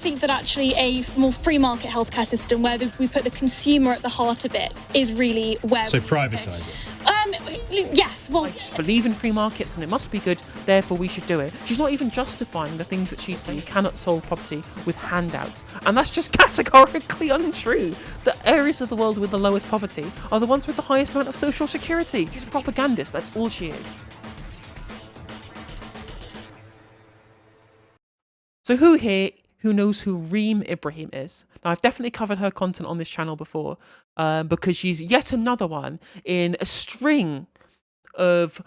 think that actually a more free market healthcare system where we put the consumer at the heart of it is really where. So privatise it. Yes, well, I just believe in free markets and it must be good, therefore we should do it. She's not even justifying the things that she's saying. You cannot solve poverty with handouts. And that's just categorically untrue. The areas of the world with the lowest poverty are the ones with the highest amount of social security. She's a propagandist, that's all she is. So who knows who Reem Ibrahim is? Now, I've definitely covered her content on this channel before because she's yet another one in a string of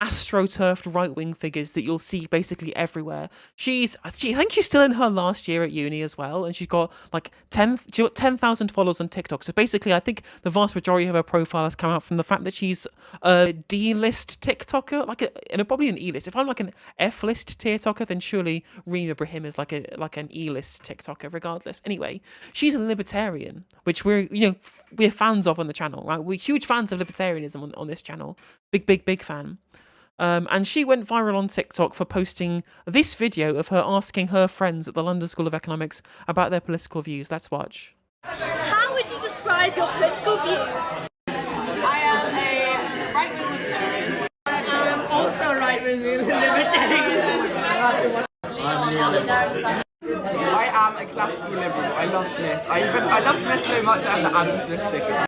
astroturfed right-wing figures that you'll see basically everywhere. I think she's still in her last year at uni as well, and she's got like 10,000 followers on TikTok. So basically, I think the vast majority of her profile has come out from the fact that she's a D-list TikToker, probably an E-list. If I'm like an F-list TikToker, then surely Reem Ibrahim is like an E-list TikToker, regardless. Anyway, she's a libertarian, which we're fans of on the channel, right? We're huge fans of libertarianism on this channel. Big fan. And she went viral on TikTok for posting this video of her asking her friends at the London School of Economics about their political views. Let's watch. how would you describe your political views? I am a right-wing libertarian. I am also a right-wing libertarian. I am a classical liberal. I love Smith. I love Smith so much I have the Adam Smith sticker.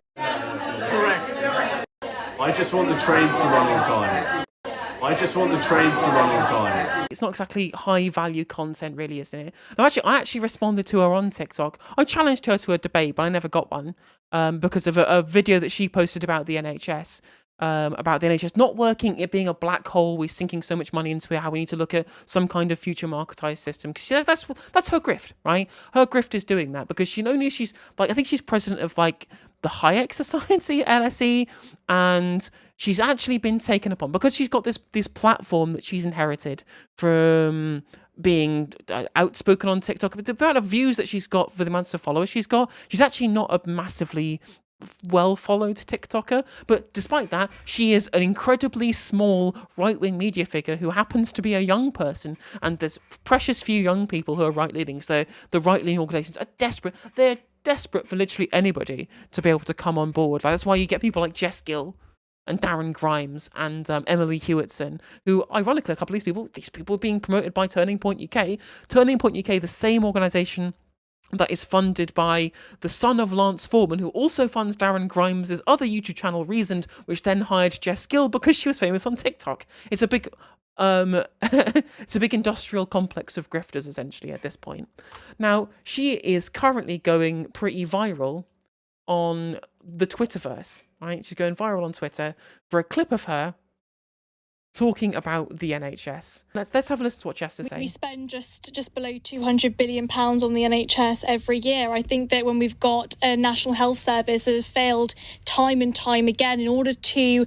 Correct. I just want the trains to run on time. It's not exactly high-value content, really, isn't it? No, I actually responded to her on TikTok. I challenged her to a debate, but I never got one because of a video that she posted about the NHS. About the NHS not working, it being a black hole, we're sinking so much money into it, how we need to look at some kind of future marketized system. Because that's her grift, right? Her grift is doing that because she's like, I think she's president of like the Hayek Society, LSE, and she's actually been taken upon because she's got this platform that she's inherited from being outspoken on TikTok. But the amount of views that she's got for the amounts of followers she's got, she's actually not a massively well-followed TikToker, but despite that, she is an incredibly small right-wing media figure who happens to be a young person, and there's precious few young people who are right-leaning, so the right-leaning organisations are desperate. They're desperate for literally anybody to be able to come on board. Like, that's why you get people like Jess Gill and Darren Grimes and Emily Hewitson, who, ironically, a couple of these people are being promoted by Turning Point UK. Turning Point UK, the same organisation that is funded by the son of Lance Foreman, who also funds Darren Grimes' other YouTube channel, Reasoned, which then hired Jess Gill because she was famous on TikTok. It's a big it's a big industrial complex of grifters, essentially, at this point. Now, she is currently going pretty viral on the Twitterverse, right? She's going viral on Twitter for a clip of her talking about the NHS. Let's have a listen to what Jess is saying. We spend just below £200 billion on the NHS every year. I think that when we've got a National Health Service that has failed time and time again in order to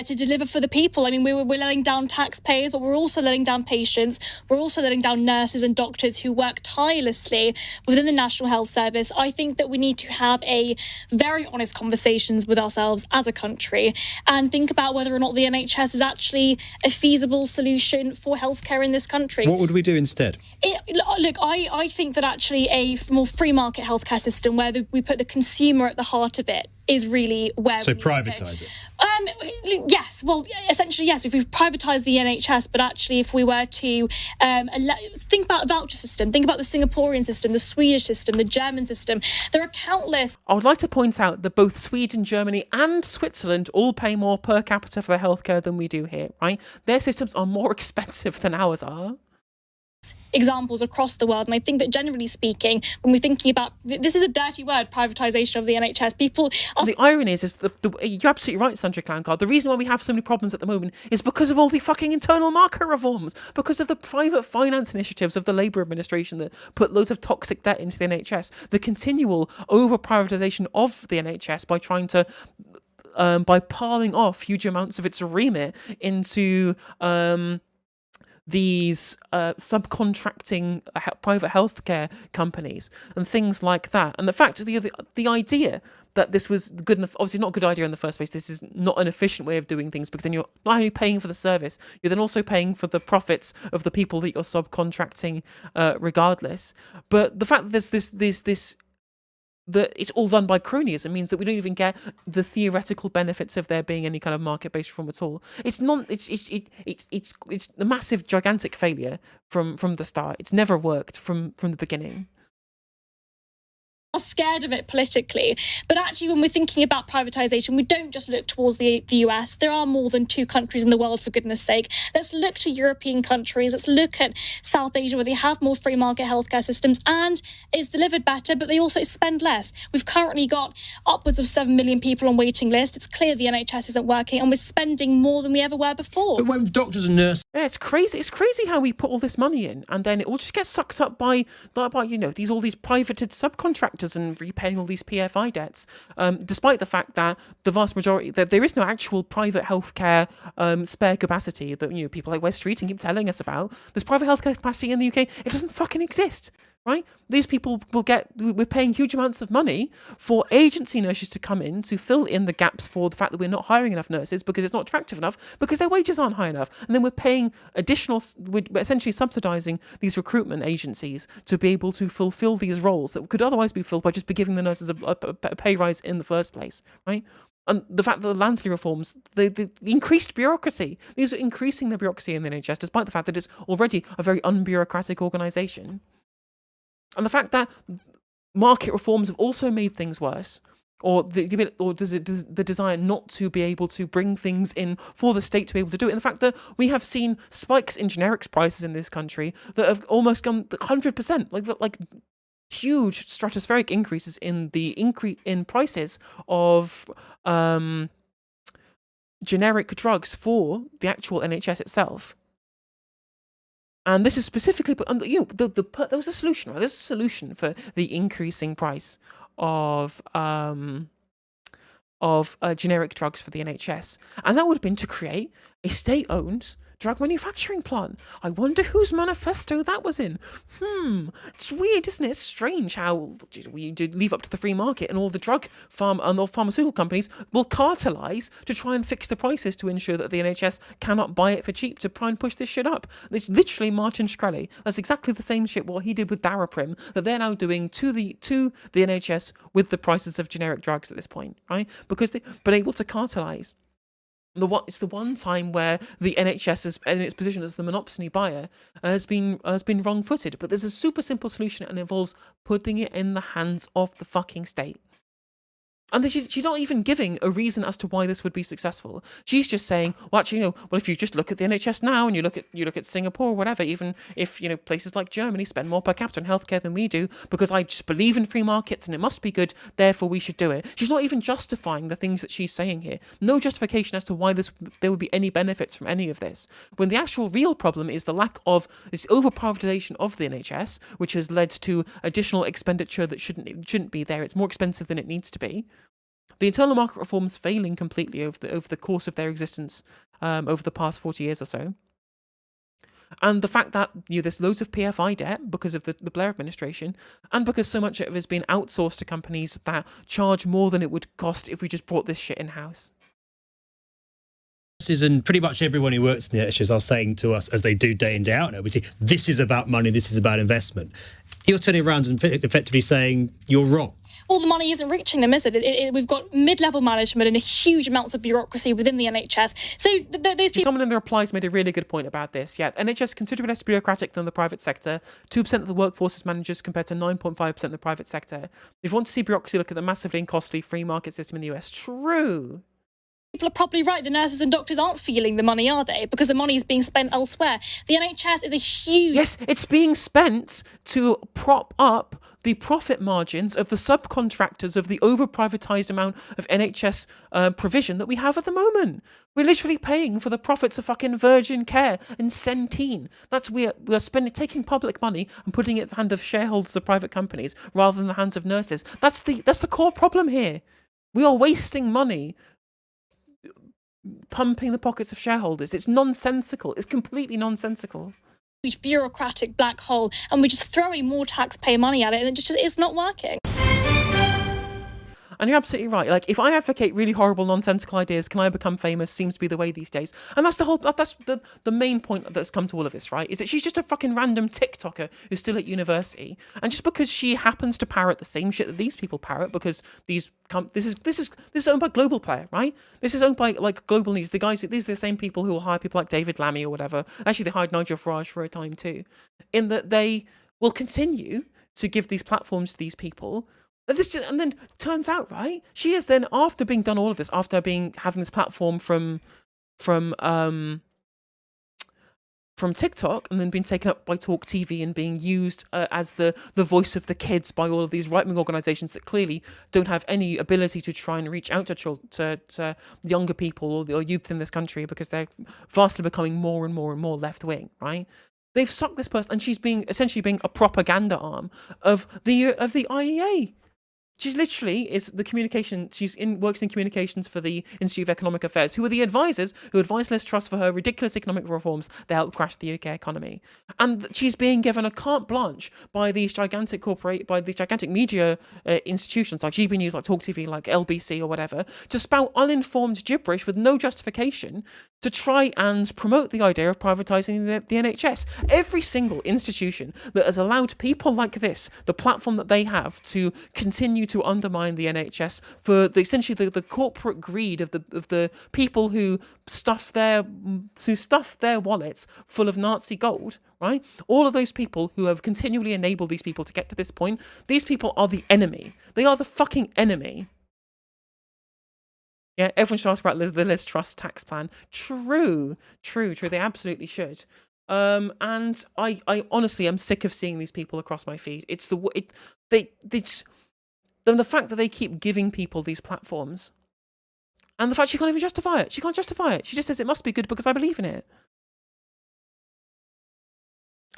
deliver for the people, I mean, we're letting down taxpayers, but we're also letting down patients. We're also letting down nurses and doctors who work tirelessly within the National Health Service. I think that we need to have a very honest conversations with ourselves as a country and think about whether or not the NHS is actually a feasible solution for healthcare in this country. What would we do instead? I think that actually a more free market healthcare system where we put the consumer at the heart of it is really where. So privatise it. Yes, well, essentially yes. If we privatise the NHS, but actually if we were to think about a voucher system, think about the Singaporean system, the Swedish system, the German system. There are countless. I would like to point out that both Sweden, Germany and Switzerland all pay more per capita for their healthcare than we do here, right? Their systems are more expensive than ours are. Examples across the world, and I think that generally speaking, when we're thinking about this is a dirty word, privatisation of the NHS, people are... The irony is you're absolutely right, Sandra Clownguard. The reason why we have so many problems at the moment is because of all the fucking internal market reforms, because of the private finance initiatives of the Labour administration that put loads of toxic debt into the NHS, the continual over-privatisation of the NHS by trying to by piling off huge amounts of its remit into these subcontracting private healthcare companies and things like that. And the fact of the idea that this was good, obviously not a good idea in the first place. This is not an efficient way of doing things, because then you're not only paying for the service, you're then also paying for the profits of the people that you're subcontracting, regardless. But the fact that there's this that it's all done by cronyism means that we don't even get the theoretical benefits of there being any kind of market-based reform at all. It's a massive, gigantic failure from the start. It's never worked from the beginning. Scared of it politically, but actually when we're thinking about privatization, we don't just look towards the US. There are more than 2 countries in the world, for goodness sake. Let's look to European countries. Let's look at South Asia, where they have more free market healthcare systems and it's delivered better, but they also spend less. We've currently got upwards of 7 million people on waiting list. It's clear the NHS isn't working, and we're spending more than we ever were before. But when doctors and nurses... Yeah, it's crazy. It's crazy how we put all this money in, and then it all just gets sucked up by all these privated subcontractors and repaying all these PFI debts, despite the fact that the vast majority, that there is no actual private healthcare spare capacity that people like Wes Streeting keep telling us about. There's private healthcare capacity in the UK. It doesn't fucking exist. Right? These people we're paying huge amounts of money for agency nurses to come in to fill in the gaps for the fact that we're not hiring enough nurses because it's not attractive enough, because their wages aren't high enough. And then we're paying we're essentially subsidizing these recruitment agencies to be able to fulfill these roles that could otherwise be filled by just giving the nurses a pay rise in the first place, right? And the fact that the Lansley reforms, the increased bureaucracy, these are increasing the bureaucracy in the NHS, despite the fact that it's already a very unbureaucratic organisation. And the fact that market reforms have also made things worse, or the desire not to be able to bring things in for the state to be able to do it. And the fact that we have seen spikes in generics prices in this country that have almost gone 100%, like huge stratospheric increases in the prices of generic drugs for the actual NHS itself. And this is specifically, there was a solution, right? There's a solution for the increasing price of generic drugs for the NHS, and that would have been to create a state-owned drug manufacturing plant. I wonder whose manifesto that was in. It's weird, isn't it? It's strange how we leave up to the free market, and all the pharmaceutical companies will cartelize to try and fix the prices to ensure that the NHS cannot buy it for cheap to try and push this shit up. It's literally Martin Shkreli. That's exactly the same shit what he did with Daraprim that they're now doing to the NHS with the prices of generic drugs at this point, right? Because they've been able to cartelize. It's the one time where the NHS is in its position as the monopoly buyer has been wrong-footed. But there's a super simple solution, and it involves putting it in the hands of the fucking state. And she's not even giving a reason as to why this would be successful. She's just saying, well, actually, if you just look at the NHS now and you look at Singapore or whatever, even if places like Germany spend more per capita on healthcare than we do, because I just believe in free markets and it must be good, therefore we should do it. She's not even justifying the things that she's saying here. No justification as to why there would be any benefits from any of this. When the actual real problem is the lack of this over-privatization of the NHS, which has led to additional expenditure that shouldn't be there. It's more expensive than it needs to be. The internal market reforms failing completely over the course of their existence over the past 40 years or so. And the fact that there's loads of PFI debt because of the Blair administration, and because so much of it has been outsourced to companies that charge more than it would cost if we just brought this shit in-house. And pretty much everyone who works in the NHS are saying to us, as they do day in, day out now, we see, this is about money, this is about investment. You're turning around and effectively saying you're wrong. Well, the money isn't reaching them, is it? We've got mid-level management and a huge amounts of bureaucracy within the NHS. So those people... Someone in the replies made a really good point about this. Yeah, NHS considerably less bureaucratic than the private sector. 2% of the workforce is managers compared to 9.5% in the private sector. If you want to see bureaucracy, look at the massively costly free market system in the US. True. People are probably right. The nurses and doctors aren't feeling the money, are they? Because the money is being spent elsewhere. The NHS is a huge... Yes, it's being spent to prop up the profit margins of the subcontractors of the over-privatised amount of NHS provision that we have at the moment. We're literally paying for the profits of fucking Virgin Care and Centene. We're taking public money and putting it in the hand of shareholders of private companies rather than the hands of nurses. That's the core problem here. We are wasting money pumping the pockets of shareholders. It's nonsensical. It's completely nonsensical. Huge bureaucratic black hole, and we're just throwing more taxpayer money at it, and it's not working. And you're absolutely right. Like, if I advocate really horrible, nonsensical ideas, can I become famous? Seems to be the way these days. And that's the main point that's come to all of this, right? Is that she's just a fucking random TikToker who's still at university, and just because she happens to parrot the same shit that these people parrot, because this is owned by Global Player, right? This is owned by like Global News. These are the same people who will hire people like David Lammy or whatever. Actually, they hired Nigel Farage for a time too, in that they will continue to give these platforms to these people. And then turns out, right, she is then, after being done all of this, after having this platform from TikTok, and then being taken up by Talk TV and being used as the voice of the kids by all of these right-wing organisations that clearly don't have any ability to try and reach out to younger people or youth in this country, because they're vastly becoming more and more and more left-wing, right? They've sucked this person, and she's essentially being a propaganda arm of the IEA. She's literally works in communications for the Institute of Economic Affairs, who are the advisors who advise Liz Truss for her ridiculous economic reforms that help crash the UK economy. And she's being given a carte blanche by these gigantic media institutions like GB News, like Talk TV, like LBC or whatever, to spout uninformed gibberish with no justification to try and promote the idea of privatising the NHS. Every single institution that has allowed people like this the platform that they have to continue to undermine the NHS for essentially the corporate greed of the people who stuff their wallets full of Nazi gold, right? All of those people who have continually enabled these people to get to this point, these people are the enemy. They are the fucking enemy. Yeah, everyone should ask about the Liz Truss tax plan. True. They absolutely should. And I honestly am sick of seeing these people across my feed. It's the fact that they keep giving people these platforms, and the fact she can't even justify it. She can't justify it. She just says it must be good because I believe in it.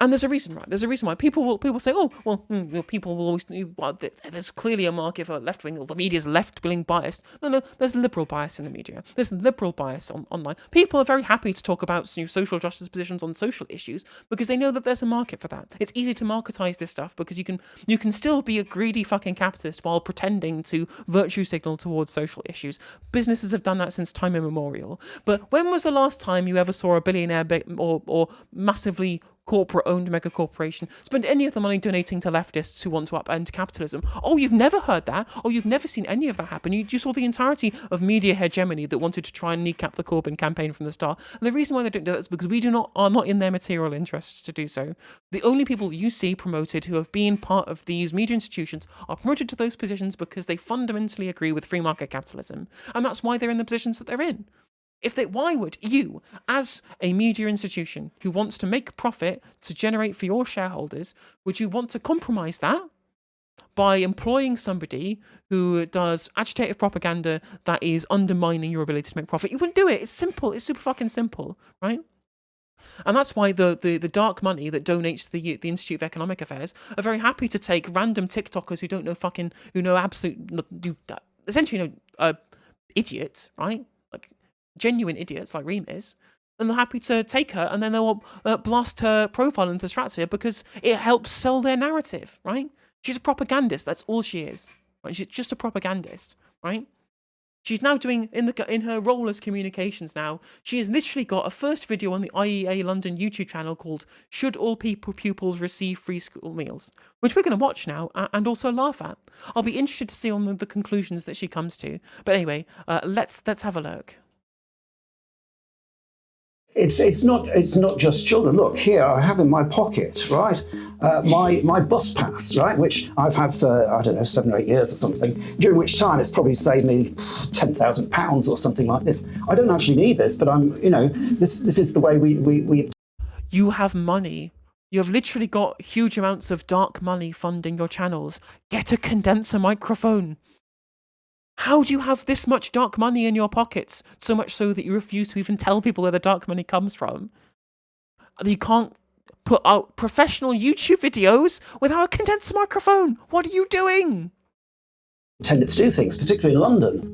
And there's a reason, right? There's a reason why people say, oh, well, people will always. There's clearly a market for left wing. The media's left wing biased. No, there's liberal bias in the media. There's liberal bias online. People are very happy to talk about social justice positions on social issues because they know that there's a market for that. It's easy to marketize this stuff because you can still be a greedy fucking capitalist while pretending to virtue signal towards social issues. Businesses have done that since time immemorial. But when was the last time you ever saw a billionaire or massively corporate-owned mega corporation spend any of the money donating to leftists who want to upend capitalism? Oh, you've never heard that? Oh, you've never seen any of that happen? You saw the entirety of media hegemony that wanted to try and kneecap the Corbyn campaign from the start. And the reason why they don't do that is because are not in their material interests to do so. The only people you see promoted who have been part of these media institutions are promoted to those positions because they fundamentally agree with free market capitalism. And that's why they're in the positions that they're in. Why would you, as a media institution who wants to make profit to generate for your shareholders, would you want to compromise that by employing somebody who does agitative propaganda that is undermining your ability to make profit? You wouldn't do it. It's simple. It's super fucking simple, right? And that's why the dark money that donates to the Institute of Economic Affairs are very happy to take random TikTokers who know essentially idiots, right? Like genuine idiots like Reem is, and they're happy to take her and then they'll blast her profile into the stratosphere because it helps sell their narrative, right? She's a propagandist. That's all she is. Right? She's just a propagandist, right? She's now doing, in her role as communications now, she has literally got a first video on the IEA London YouTube channel called Should All Pupils Receive Free School Meals? Which we're going to watch now and also laugh at. I'll be interested to see on the conclusions that she comes to. But anyway, let's have a look. It's not just children. Look, here I have in my pocket, right, my bus pass, right, which I've had for, I don't know, 7 or 8 years or something, during which time it's probably saved me £10,000 or something like this. I don't actually need this, but this is the way we. You have money. You have literally got huge amounts of dark money funding your channels. Get a condenser microphone. How do you have this much dark money in your pockets? So much so that you refuse to even tell people where the dark money comes from. You can't put out professional YouTube videos without a condenser microphone. What are you doing? Tended to do things, particularly in London.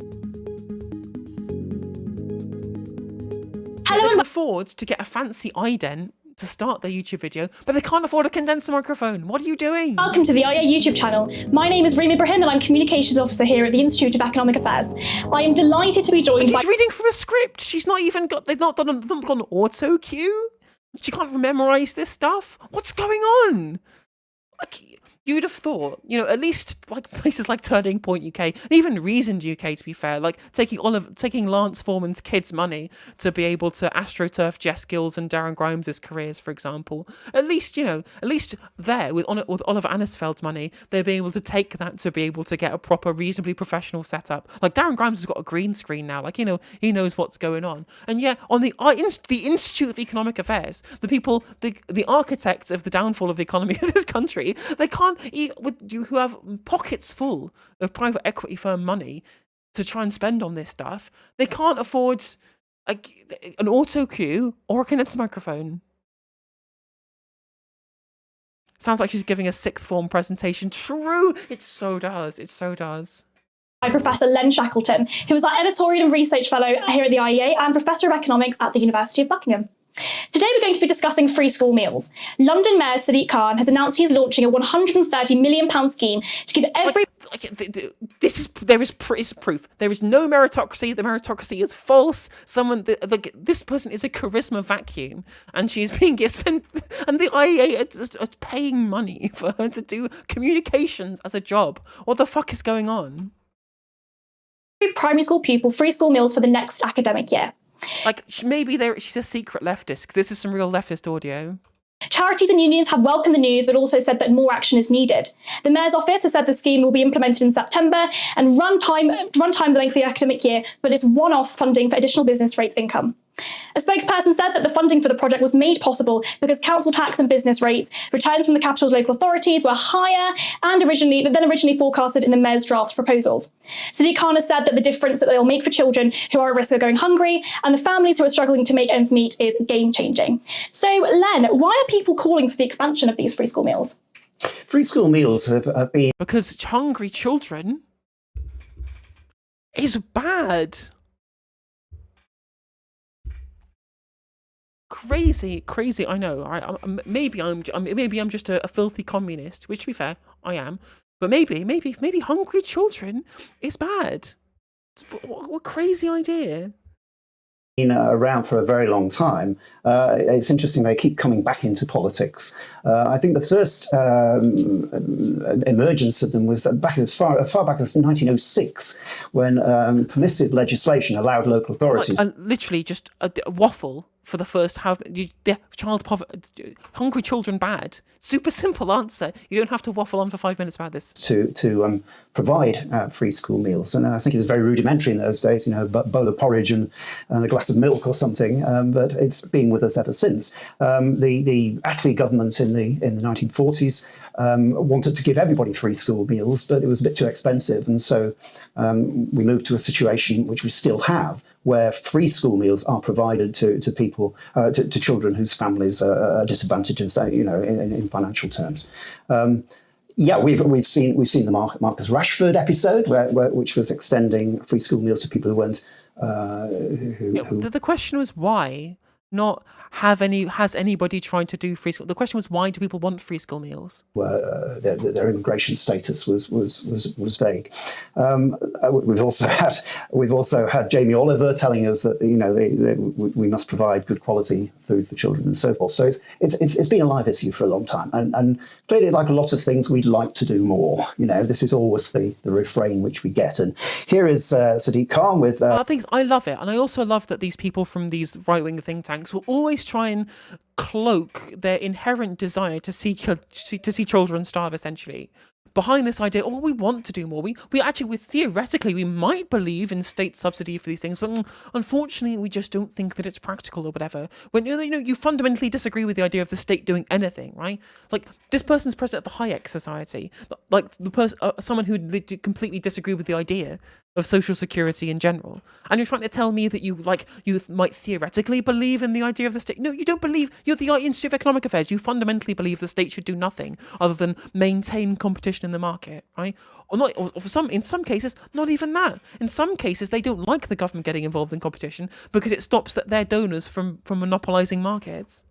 They can afford to get a fancy ident to start their YouTube video, but they can't afford a condenser microphone. What are you doing? Welcome to the IA YouTube channel. My name is Reem Ibrahim and I'm Communications Officer here at the Institute of Economic Affairs. I am delighted to be joined by... She's reading from a script. She's not even got... They've not done auto cue. She can't memorize this stuff. What's going on? Like, you'd have thought, at least like places like Turning Point UK, and even Reasoned UK, to be fair, like taking Lance Foreman's kids' money to be able to astroturf Jess Gills and Darren Grimes' careers, for example. At least there with Oliver Annisfeld's money, they'll be able to take that to be able to get a proper, reasonably professional setup. Like Darren Grimes has got a green screen now, like he knows what's going on. And yeah, on the Institute of Economic Affairs, the people, the architects of the downfall of the economy of this country, they can't. Who have pockets full of private equity firm money to try and spend on this stuff, they can't afford an auto cue or a condenser microphone. Sounds like she's giving a sixth form presentation. True, it so does. By Professor Len Shackleton, who is our editorial and research fellow here at the IEA and Professor of Economics at the University of Buckingham. Today we're going to be discussing free school meals. London Mayor Sadiq Khan has announced he is launching a £130 million scheme to give every... There is proof. There is no meritocracy. The meritocracy is false. This person is a charisma vacuum, and she's being spent, and the IEA are paying money for her to do communications as a job. What the fuck is going on? Primary school pupil free school meals for the next academic year. Like, maybe she's a secret leftist. This is some real leftist audio. Charities and unions have welcomed the news, but also said that more action is needed. The Mayor's office has said the scheme will be implemented in September and run time the length of the academic year, but it's one-off funding for additional business rates income. A spokesperson said that the funding for the project was made possible because council tax and business rates, returns from the capital's local authorities, were higher than originally forecasted in the Mayor's draft proposals. Sadiq Khan has said that the difference that they'll make for children who are at risk of going hungry and the families who are struggling to make ends meet is game-changing. So, Len, why are people calling for the expansion of these free school meals? Free school meals have been... Because hungry children is bad. Crazy. I know. Maybe I'm just a filthy communist, which, to be fair, I am. But maybe hungry children is bad. What a crazy idea. Been around for a very long time. It's interesting they keep coming back into politics. I think the first emergence of them was back as far back as 1906, when permissive legislation allowed local authorities. Literally just a waffle for the first child poverty, hungry children bad. Super simple answer. You don't have to waffle on for 5 minutes about this. To provide free school meals, and I think it was very rudimentary in those days. A bowl of porridge and a glass of milk or something. But it's been with us ever since. The Attlee government in the 1940s wanted to give everybody free school meals, but it was a bit too expensive, and so we moved to a situation which we still have, where free school meals are provided to people, to children whose families are disadvantaged, in financial terms. We've seen the Marcus Rashford episode, which was extending free school meals to people who weren't. The question was why, not has anybody tried to do free school? The question was, why do people want free school meals? Where their immigration status was vague. We've also had Jamie Oliver telling us that we must provide good quality food for children and so forth. So it's been a live issue for a long time, and clearly, like a lot of things, we'd like to do more. This is always the refrain which we get. And here is Sadiq Khan with. I love it, and I also love that these people from these right-wing think tanks will always try and cloak their inherent desire to see children starve, essentially, behind this idea, we want to do more. We theoretically, we might believe in state subsidy for these things, but unfortunately, we just don't think that it's practical or whatever. When you fundamentally disagree with the idea of the state doing anything, right? Like, this person's president of the Hayek Society, like someone who completely disagree with the idea of social security in general. And you're trying to tell me that you might theoretically believe in the idea of the state. No, you don't believe. You're the Institute of Economic Affairs. You fundamentally believe the state should do nothing other than maintain competition in the market, right? Or not. Or in some cases, not even that. In some cases, they don't like the government getting involved in competition because it stops their donors from monopolizing markets.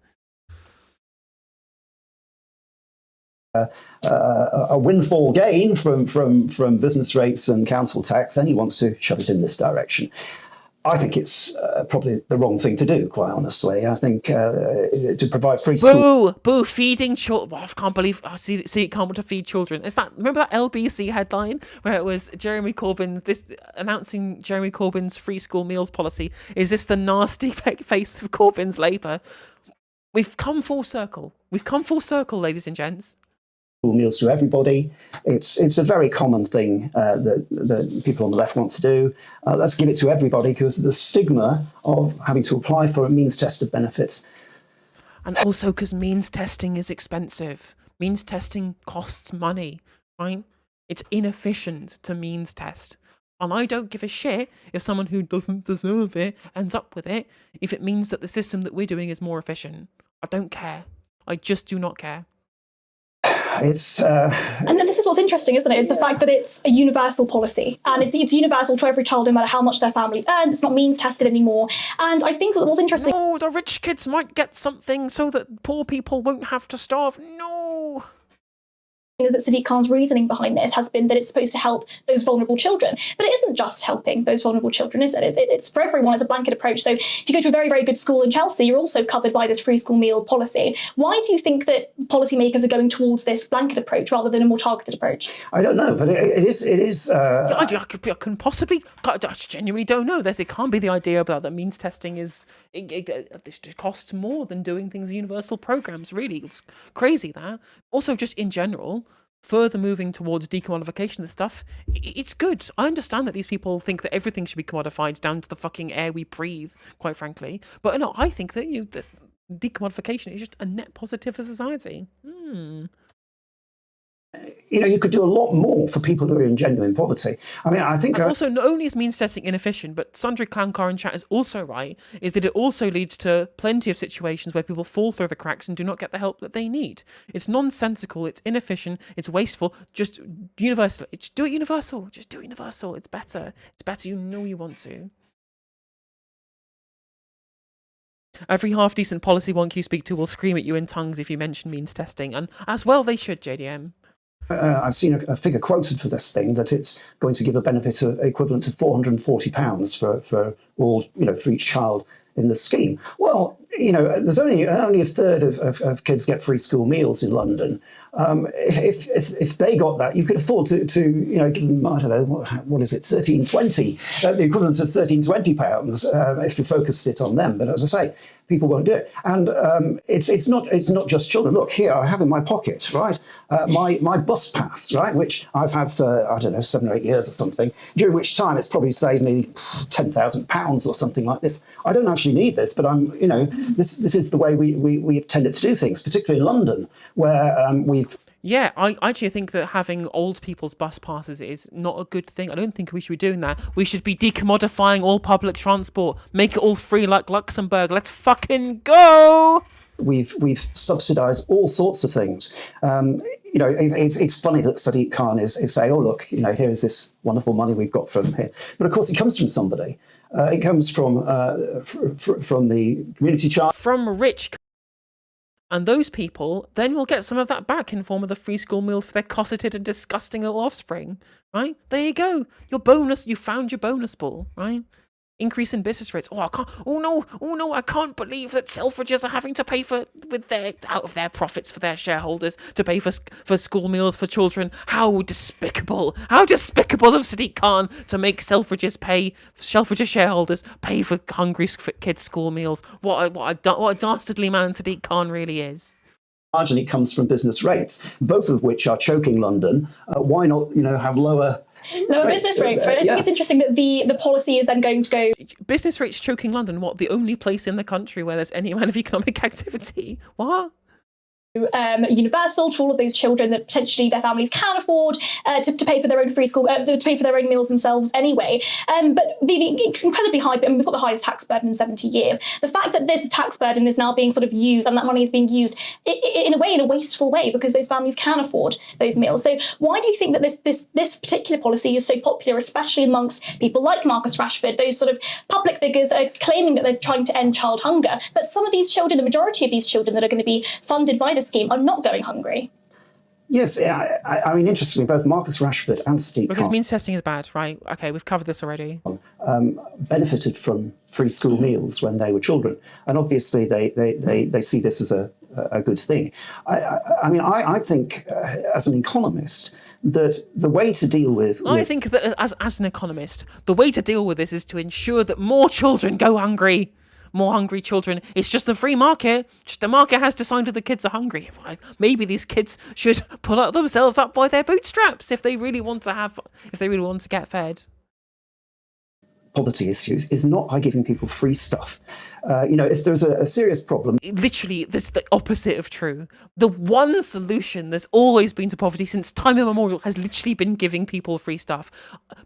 A windfall gain from business rates and council tax, and he wants to shove it in this direction. I think it's probably the wrong thing to do, quite honestly. I think to provide free school... Boo, feeding children. I can't believe... see, can't want to feed children. Remember that LBC headline where it was announcing Jeremy Corbyn's free school meals policy? Is this the nasty face of Corbyn's Labour? We've come full circle. Ladies and gents. Meals to everybody. It's a very common thing that people on the left want to do. Let's give it to everybody, because the stigma of having to apply for means tested benefits. And also because means testing is expensive. Means testing costs money, right? It's inefficient to means test. And I don't give a shit if someone who doesn't deserve it ends up with it, if it means that the system that we're doing is more efficient. I don't care. I just do not care. And then this is what's interesting, isn't it? It's the fact that it's a universal policy, and it's universal to every child, no matter how much their family earns. It's not means tested anymore. And I think what's interesting... No, the rich kids might get something so that poor people won't have to starve. No! That Sadiq Khan's reasoning behind this has been that it's supposed to help those vulnerable children. But it isn't just helping those vulnerable children, is it? It's for everyone. It's a blanket approach. So if you go to a very, very good school in Chelsea, you're also covered by this free school meal policy. Why do you think that policymakers are going towards this blanket approach rather than a more targeted approach? I don't know, but it is. I genuinely don't know. There can't be the idea about that means testing it costs more than doing things universal programs. Really, it's crazy that. Also, just in general, further moving towards decommodification of stuff, it's good. I understand that these people think that everything should be commodified down to the fucking air we breathe, quite frankly. But no, I think that decommodification is just a net positive for society. You could do a lot more for people who are in genuine poverty. I mean, I think... And also, not only is means testing inefficient, but Sundry Clowncar in chat is also right, is that it also leads to plenty of situations where people fall through the cracks and do not get the help that they need. It's nonsensical, it's inefficient, it's wasteful. Just universal. Just do it universal. Just do it universal. It's better. It's better. You know you want to. Every half-decent policy wonk you speak to will scream at you in tongues if you mention means testing, and as well they should, JDM. I've seen a figure quoted for this thing that it's going to give a benefit equivalent to £440 for each child in the scheme. Well, there's only a third of kids get free school meals in London. If they got that, you could afford to give them, I don't know, what is it, £13.20, the equivalent of £13.20 if you focused it on them. But as I say, people won't do it. And it's not just children. Look, here I have in my pocket, right, my bus pass, right, which I've had for, I don't know, 7 or 8 years or something, during which time it's probably saved me £10,000 or something like this. I don't actually need this, but this is the way we have tended to do things, particularly in London, where we've... Yeah, I actually think that having old people's bus passes is not a good thing. I don't think we should be doing that. We should be decommodifying all public transport, make it all free like Luxembourg. Let's fucking go! We've subsidised all sorts of things. It's funny that Sadiq Khan is saying, oh, look, here is this wonderful money we've got from here. But of course, it comes from somebody. It comes from the community charge. From rich. And those people then will get some of that back in form of the free school meals for their cosseted and disgusting little offspring, right? There you go. Your bonus, you found your bonus ball, right? Increase in business rates. Oh no, I can't believe that Selfridges are having to pay out of their profits for their shareholders to pay for school meals for children. How despicable. How despicable of Sadiq Khan to make Selfridges shareholders pay for hungry kids' school meals. What a dastardly man Sadiq Khan really is. Largely comes from business rates, both of which are choking London. Why not, have lower business rates, right? I think it's interesting that the policy is then going to go... Business rates choking London, what, the only place in the country where there's any amount of economic activity? What? universal to all of those children that potentially their families can afford to pay for their own free school, to pay for their own meals themselves anyway. But the incredibly high, and we've got the highest tax burden in 70 years. The fact that this tax burden is now being sort of used, and that money is being used in a wasteful way, because those families can afford those meals. So why do you think that this particular policy is so popular, especially amongst people like Marcus Rashford, those sort of public figures that are claiming that they're trying to end child hunger, but some of these children, the majority of these children that are going to be funded by this scheme, are not going hungry? Yes, I mean, interestingly, both Marcus Rashford and Sadiq Because Khan means testing is bad, right? Okay, we've covered this already. benefited from free school meals when they were children, and obviously they see this as a good thing. I mean, I think as an economist that the way to deal with I think that as an economist, the way to deal with this is to ensure that more children go hungry. More hungry children. It's just the free market. Just the market has decided the kids are hungry. Maybe these kids should pull up themselves up by their bootstraps if they really want to get fed. poverty issues is not by giving people free stuff. If there's a serious problem, Literally, this is the opposite of true. The one solution there's always been to poverty since time immemorial has literally been giving people free stuff.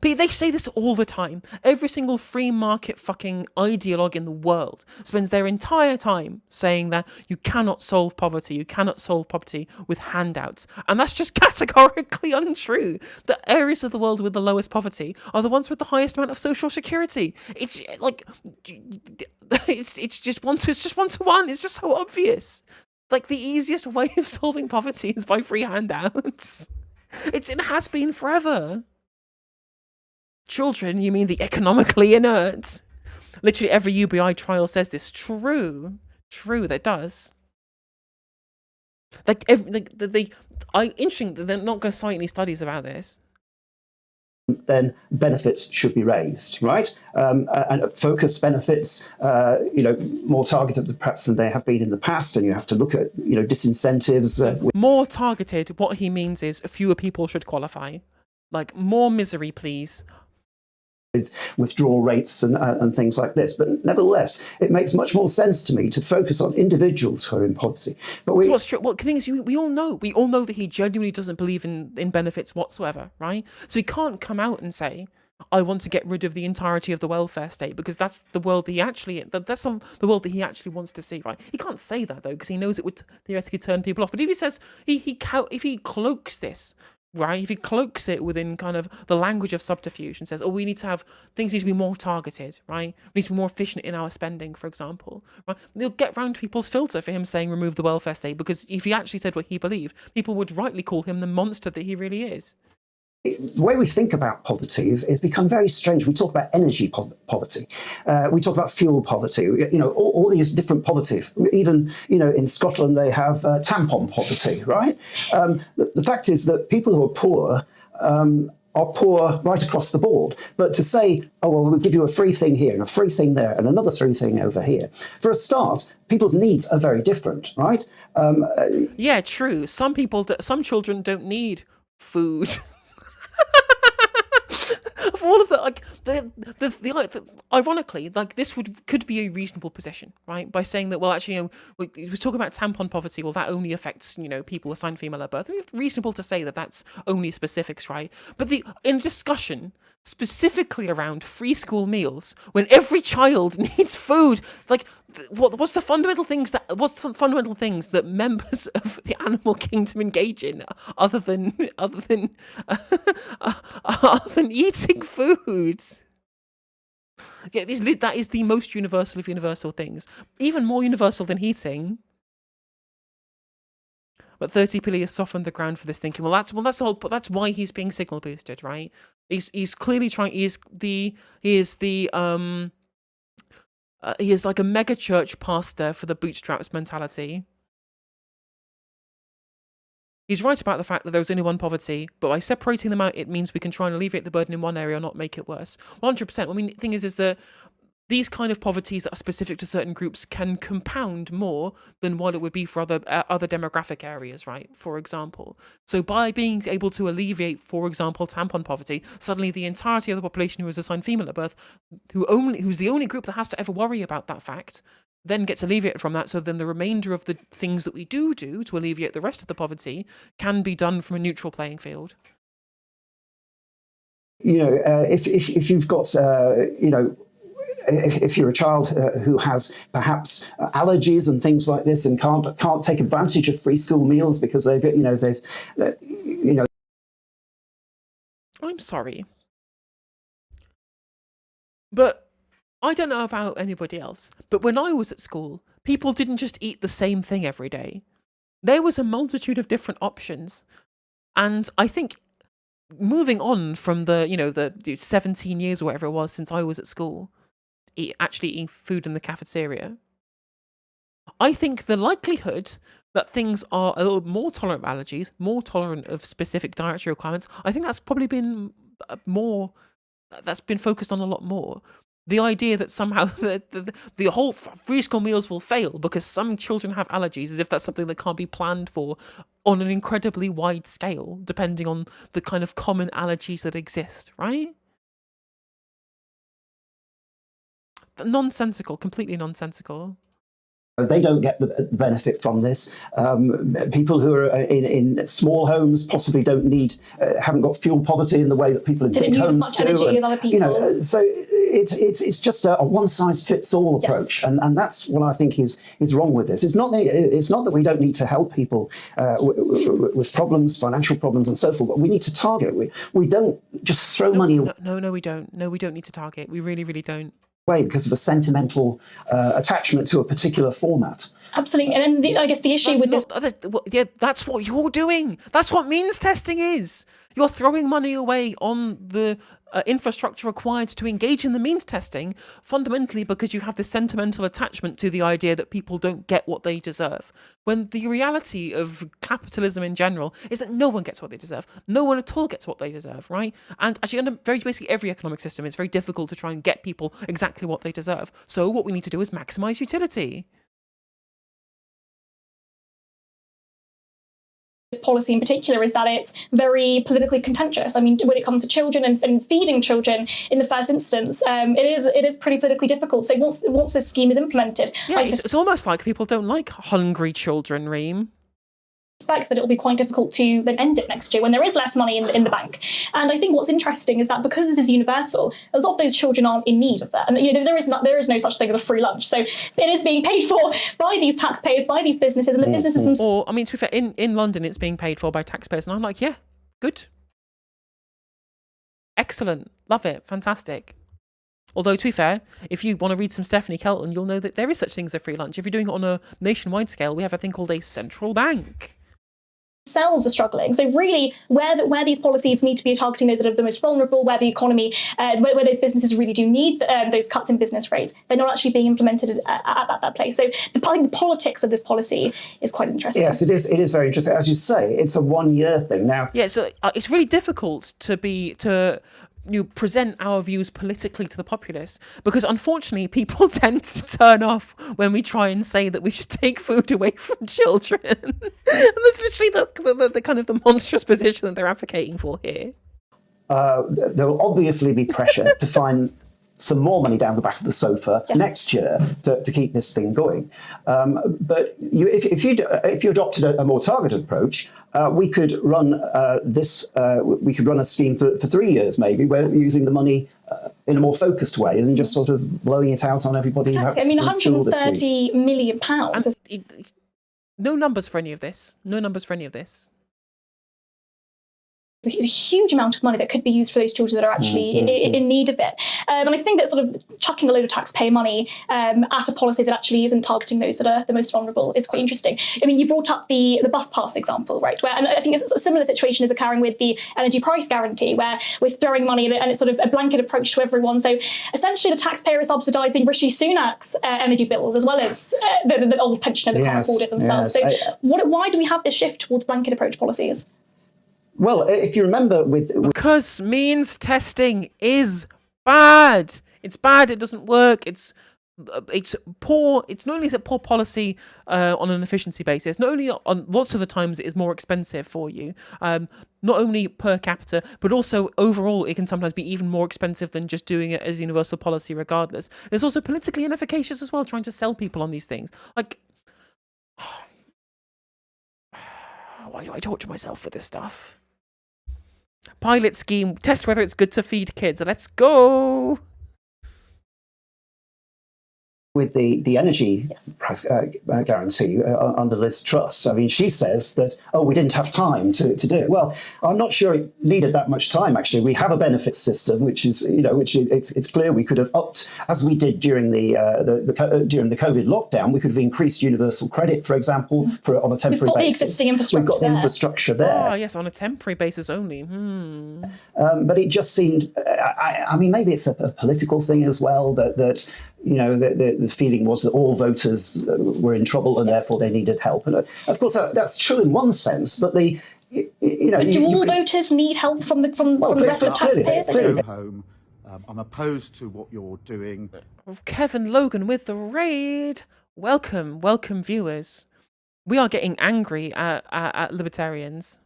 But they say this all the time. Every single free market fucking ideologue in the world spends their entire time saying that you cannot solve poverty. You cannot solve poverty with handouts. And that's just categorically untrue. The areas of the world with the lowest poverty are the ones with the highest amount of social security. It's like... It's just one to one. It's just so obvious. Like, the easiest way of solving poverty is by free handouts. It has been forever. Children, you mean the economically inert? Literally every UBI trial says this. True, that does. Interesting that they're not going to cite any studies about this. then benefits should be raised, right? And focused benefits, more targeted perhaps than they have been in the past. And you have to look at, disincentives. More targeted, what he means is fewer people should qualify. Like, more misery, please. With withdrawal rates and things like this. But nevertheless, it makes much more sense to me to focus on individuals who are in poverty. But what's true? Well, the thing is, we all know that he genuinely doesn't believe in benefits whatsoever, right? So he can't come out and say, I want to get rid of the entirety of the welfare state, because that's the world that the world that he actually wants to see, right? He can't say that though, because he knows it would theoretically turn people off. But if he says if he cloaks this, right, if he cloaks it within kind of the language of subterfuge and says, oh, things need to be more targeted, right? We need to be more efficient in our spending, for example, right? They'll get round people's filter for him saying remove the welfare state, because if he actually said what he believed, people would rightly call him the monster that he really is. The way we think about poverty is become very strange. We talk about energy poverty. We talk about fuel poverty. All these different poverties. Even, in Scotland, they have tampon poverty, right? The fact is that people who are poor right across the board. But to say, oh, well, we'll give you a free thing here and a free thing there and another free thing over here. For a start, people's needs are very different, right? Yeah, true. Some children don't need food. Of all of ironically, like, this could be a reasonable position, right? By saying that, well, actually, we're talking about tampon poverty. Well, that only affects, people assigned female at birth. It's reasonable to say that that's only specifics, right? But in discussion specifically around free school meals, when every child needs food, like, what's the fundamental things that members of the animal kingdom engage in other than eating food? Yeah, that is the most universal of universal things, even more universal than heating. But 30p has softened the ground for this thinking. That's why he's being signal boosted, right? He's clearly trying. He is like a mega church pastor for the bootstraps mentality. He's right about the fact that there's only one poverty, but by separating them out, it means we can try and alleviate the burden in one area, not make it worse. 100%. I mean, the thing is that these kind of poverties that are specific to certain groups can compound more than what it would be for other demographic areas, right? For example. So by being able to alleviate, for example, tampon poverty, suddenly the entirety of the population who is assigned female at birth, who's the only group that has to ever worry about that fact, then gets alleviated from that. So then the remainder of the things that we do to alleviate the rest of the poverty can be done from a neutral playing field. If you've got, if you're a child who has perhaps allergies and things like this and can't take advantage of free school meals because I'm sorry, but I don't know about anybody else, but when I was at school, people didn't just eat the same thing every day. There was a multitude of different options. And I think moving on from the 17 years or whatever it was since I was at school, actually eating food in the cafeteria, I think the likelihood that things are a little more tolerant of allergies, more tolerant of specific dietary requirements, I think that's probably been that's been focused on a lot more. The idea that somehow the whole free school meals will fail because some children have allergies, as if that's something that can't be planned for on an incredibly wide scale, depending on the kind of common allergies that exist, right? Nonsensical, completely nonsensical. They don't get the benefit from this. People who are in small homes possibly haven't got fuel poverty in the way that people in big homes do. As other people. So it's just a one-size-fits-all approach, Yes. and that's what I think is wrong with this. It's not that we don't need to help people with problems, financial problems, and so forth, but we need to target. We don't just throw money away. No, we don't. No, we don't need to target. We really, really don't. Because of a sentimental attachment to a particular format. Absolutely. And then I guess the issue with this... That's what you're doing. That's what means testing is. You're throwing money away on the infrastructure required to engage in the means testing, fundamentally because you have this sentimental attachment to the idea that people don't get what they deserve. When the reality of capitalism in general is that no one gets what they deserve. No one at all gets what they deserve, right? And actually, under very basically every economic system, it's very difficult to try and get people exactly what they deserve. So what we need to do is maximize utility. This policy in particular is that it's very politically contentious. I mean, when it comes to children and feeding children in the first instance, it is pretty politically difficult. So once this scheme is implemented, yeah, it's almost like people don't like hungry children, Reem. Expect that it'll be quite difficult to then end it next year when there is less money in the bank. And I think what's interesting is that because this is universal, a lot of those children aren't in need of that. And there is no such thing as a free lunch. So it is being paid for by these taxpayers, by these businesses, and the businesses themselves. Or, I mean, to be fair, in London, it's being paid for by taxpayers. And I'm like, yeah, good. Excellent. Love it. Fantastic. Although, to be fair, if you want to read some Stephanie Kelton, you'll know that there is such thing as a free lunch. If you're doing it on a nationwide scale, we have a thing called a central bank. Themselves are struggling. So really, where these policies need to be targeting those that are the most vulnerable, where the economy, where those businesses really do need those cuts in business rates, they're not actually being implemented at that place. So the politics of this policy is quite interesting. Yes, it is. It is very interesting. As you say, it's a one-year thing now. Yeah, so it's really difficult to present our views politically to the populace, because unfortunately people tend to turn off when we try and say that we should take food away from children. And that's literally the kind of the monstrous position that they're advocating for here. There will obviously be pressure to find some more money down the back of the sofa next year to keep this thing going. But if you adopted a more targeted approach, we could run we could run a scheme for 3 years maybe, where we're using the money in a more focused way and just sort of blowing it out on everybody. Exactly. I mean, £130 million. No numbers for any of this. No numbers for any of this. A huge amount of money that could be used for those children that are actually in need of it. And I think that sort of chucking a load of taxpayer money at a policy that actually isn't targeting those that are the most vulnerable is quite interesting. I mean, you brought up the bus pass example, right? And I think it's a similar situation is occurring with the energy price guarantee, where we're throwing money at it and it's sort of a blanket approach to everyone. So essentially the taxpayer is subsidising Rishi Sunak's energy bills as well as the old pensioner that can't afford it themselves. Yes. So why do we have this shift towards blanket approach policies? Well, if you remember because means testing is bad. It's bad. It doesn't work. It's it's poor. It's not only is it poor policy on an efficiency basis, not only on lots of the times it is more expensive for you, not only per capita, but also overall it can sometimes be even more expensive than just doing it as universal policy regardless. It's also politically inefficacious as well, trying to sell people on these things. Like, why do I torture myself for this stuff? Pilot scheme, test whether it's good to feed kids. Let's go. With the energy price guarantee under Liz Truss. I mean, she says that, we didn't have time to do it. Well, I'm not sure it needed that much time, actually. We have a benefits system, which is, it's clear we could have upped, as we did during during the COVID lockdown, we could have increased universal credit, for example, on a temporary basis. We've got the existing infrastructure. We've got the infrastructure there. Oh, yes, on a temporary basis only. But it just seemed, I mean, maybe it's a political thing as well, that the feeling was that all voters were in trouble and therefore they needed help. And of course, that's true in one sense, but do all voters need help from the rest of taxpayers? Go home. I'm opposed to what you're doing. Kevin Logan with the raid. Welcome, viewers. We are getting angry at libertarians.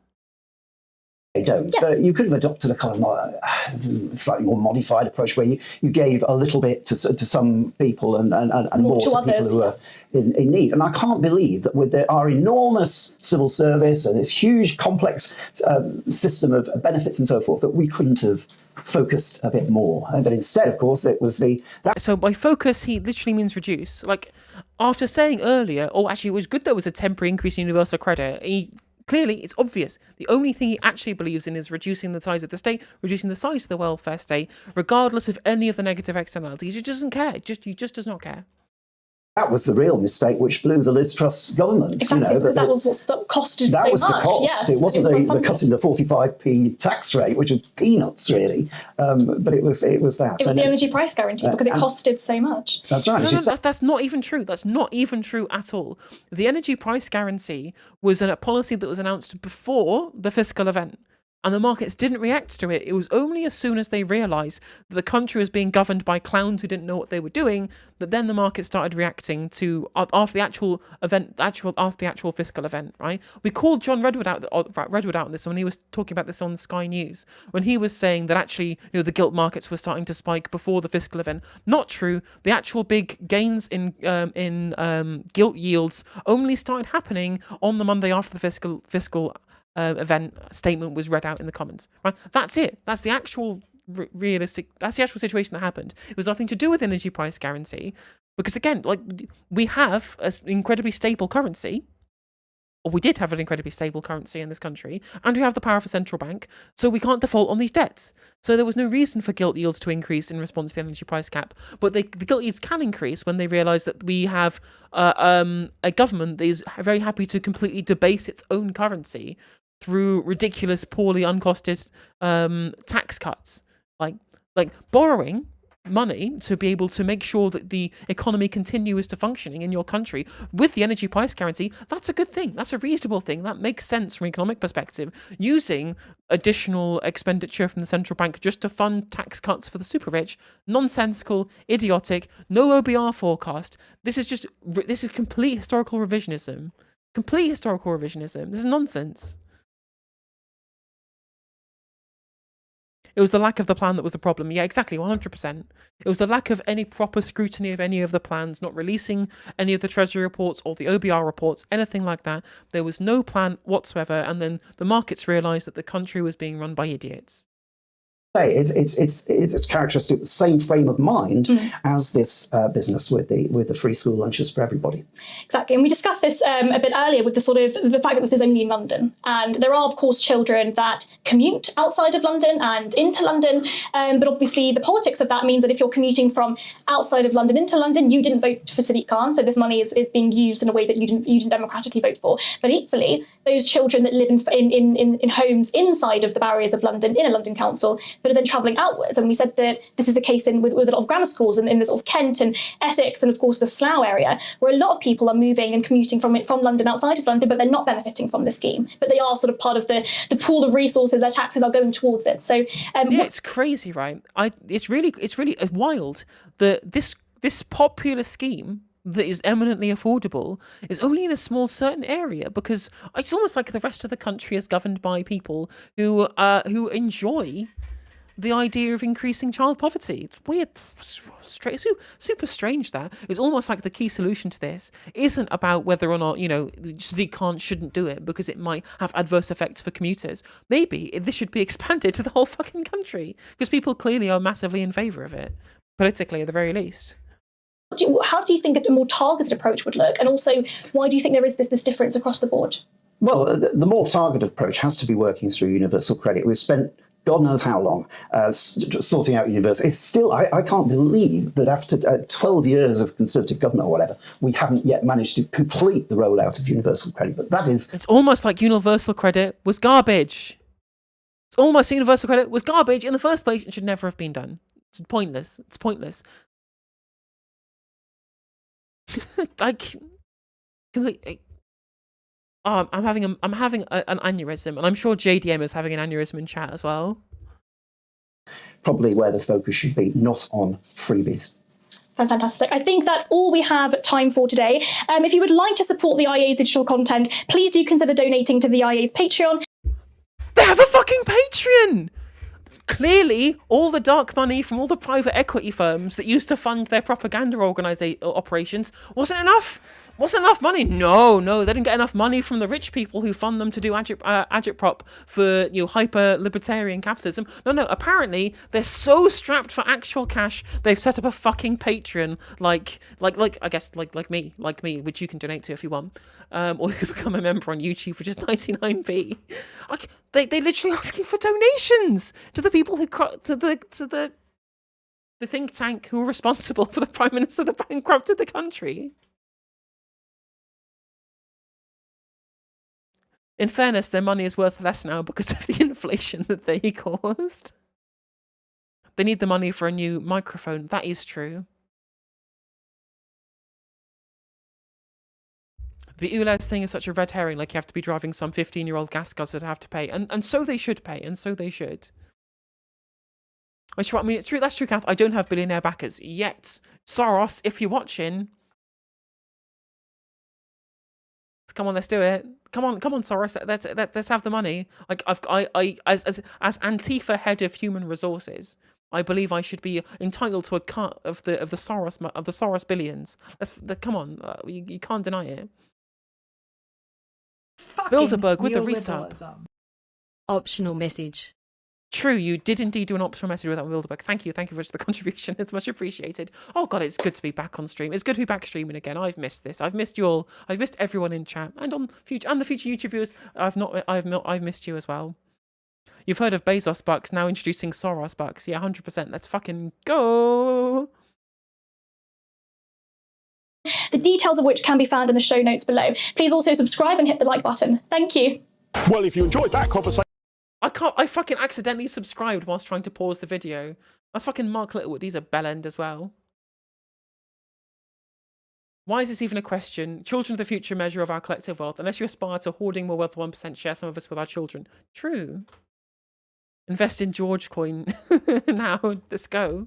They don't. Yes. You could have adopted a kind of slightly more modified approach where you gave a little bit to some people and more to others, people who are in need. And I can't believe that with our enormous civil service and this huge complex system of benefits and so forth, that we couldn't have focused a bit more. But instead, of course, it was So by focus, he literally means reduce. Like, after saying earlier, actually, it was good there was a temporary increase in universal credit. Clearly, it's obvious. The only thing he actually believes in is reducing the size of the state, reducing the size of the welfare state, regardless of any of the negative externalities. He just doesn't care. He just does not care. That was the real mistake which blew the Liz Truss government. Exactly, because that was what costed so much. That was the cost. Yes, it wasn't the cut in the 45p tax rate, which was peanuts, really. But it was that. It was the energy price guarantee because it costed so much. That's right. That's not even true. That's not even true at all. The energy price guarantee was a policy that was announced before the fiscal event. And the markets didn't react to it. It was only as soon as they realised that the country was being governed by clowns who didn't know what they were doing that then the market started reacting to after the actual event, after the actual fiscal event. Right? We called John Redwood out on this when he was talking about this on Sky News, when he was saying that actually the gilt markets were starting to spike before the fiscal event. Not true. The actual big gains in gilt yields only started happening on the Monday after the fiscal event statement was read out in the Commons. Right, that's it. That's the actual That's the actual situation that happened. It was nothing to do with energy price guarantee, because again, like, we have an incredibly stable currency, or we did have an incredibly stable currency in this country, and we have the power of a central bank, so we can't default on these debts. So there was no reason for gilt yields to increase in response to the energy price cap, but the gilt yields can increase when they realise that we have a government that is very happy to completely debase its own currency through ridiculous, poorly uncosted tax cuts, like borrowing money to be able to make sure that the economy continues to functioning in your country with the energy price guarantee. That's a good thing. That's a reasonable thing. That makes sense from an economic perspective. Using additional expenditure from the central bank just to fund tax cuts for the super rich, nonsensical, idiotic, no OBR forecast. This is complete historical revisionism. Complete historical revisionism. This is nonsense. It was the lack of the plan that was the problem. Yeah, exactly, 100%. It was the lack of any proper scrutiny of any of the plans, not releasing any of the Treasury reports or the OBR reports, anything like that. There was no plan whatsoever, and then the markets realised that the country was being run by idiots. It's characteristic of the same frame of mind as this business with the free school lunches for everybody. Exactly, and we discussed this a bit earlier with the fact that this is only in London, and there are of course children that commute outside of London and into London, but obviously the politics of that means that if you're commuting from outside of London into London, you didn't vote for Sadiq Khan, so this money is being used in a way that you didn't democratically vote for. But equally, those children that live in homes inside of the barriers of London, in a London council, but are then travelling outwards. And we said that this is the case with a lot of grammar schools in the sort of Kent and Essex and of course the Slough area, where a lot of people are moving and commuting from London outside of London, but they're not benefiting from the scheme. But they are sort of part of the pool of resources, their taxes are going towards it. So it's crazy, right? It's really wild that this popular scheme that is eminently affordable is only in a small certain area, because it's almost like the rest of the country is governed by people who enjoy the idea of increasing child poverty. It's weird, super strange. That it's almost like the key solution to this isn't about whether or not, you know, they shouldn't do it because it might have adverse effects for commuters. Maybe this should be expanded to the whole fucking country, because people clearly are massively in favour of it, politically at the very least. How do you think a more targeted approach would look? And also, why do you think there is this difference across the board? Well, the more targeted approach has to be working through universal credit. We've spent God knows how long sorting out universal. It's still, I can't believe that after 12 years of Conservative government or whatever, we haven't yet managed to complete the rollout of universal credit. But that is... It's almost like universal credit was garbage. It's almost universal credit was garbage in the first place and should never have been done. It's pointless. It's pointless. Like, completely. I'm having an aneurysm, and I'm sure JDM is having an aneurysm in chat as well. Probably where the focus should be, not on freebies. Fantastic. I think that's all we have time for today. If you would like to support the IA's digital content, please do consider donating to the IA's Patreon. They have a fucking Patreon! Clearly, all the dark money from all the private equity firms that used to fund their propaganda operations wasn't enough. Wasn't enough money. No, they didn't get enough money from the rich people who fund them to do agitprop for, you know, hyper libertarian capitalism. No. Apparently, they're so strapped for actual cash, they've set up a fucking Patreon, like I guess like me, which you can donate to if you want, or you become a member on YouTube, which is 99p. Like they literally asking for donations to the people who to the think tank who are responsible for the Prime Minister that bankrupted the country. In fairness, their money is worth less now because of the inflation that they caused. They need the money for a new microphone. That is true. The ULEZ thing is such a red herring, like you have to be driving some 15-year-old gas guzzler to have to pay. And so they should pay, and so they should. I mean, it's true, that's true, Kath. I don't have billionaire backers yet. Soros, if you're watching... Come on, let's do it. Come on, Soros. Let's have the money. Like as Antifa head of human resources, I believe I should be entitled to a cut of the Soros billions. Come on, you can't deny it. Bilderberg with the resub. Optional message. True, you did indeed do an optional message with that Bilderberg. Thank you for the contribution. It's much appreciated. Oh god, it's good to be back on stream. It's good to be back streaming again. I've missed this. I've missed you all. I've missed everyone in chat and the future YouTube viewers. I've missed you as well. You've heard of Bezos bucks, now introducing Soros bucks. Yeah, 100%. Let's fucking go. The details of which can be found in the show notes below. Please also subscribe and hit the like button. Thank you. Well, if you enjoyed that conversation... I fucking accidentally subscribed whilst trying to pause the video. That's fucking Mark Littlewood. He's a bellend as well. Why is this even a question? Children are the future measure of our collective wealth. Unless you aspire to hoarding more wealth 1%, share some of us with our children. True. Invest in George coin. Now, let's go.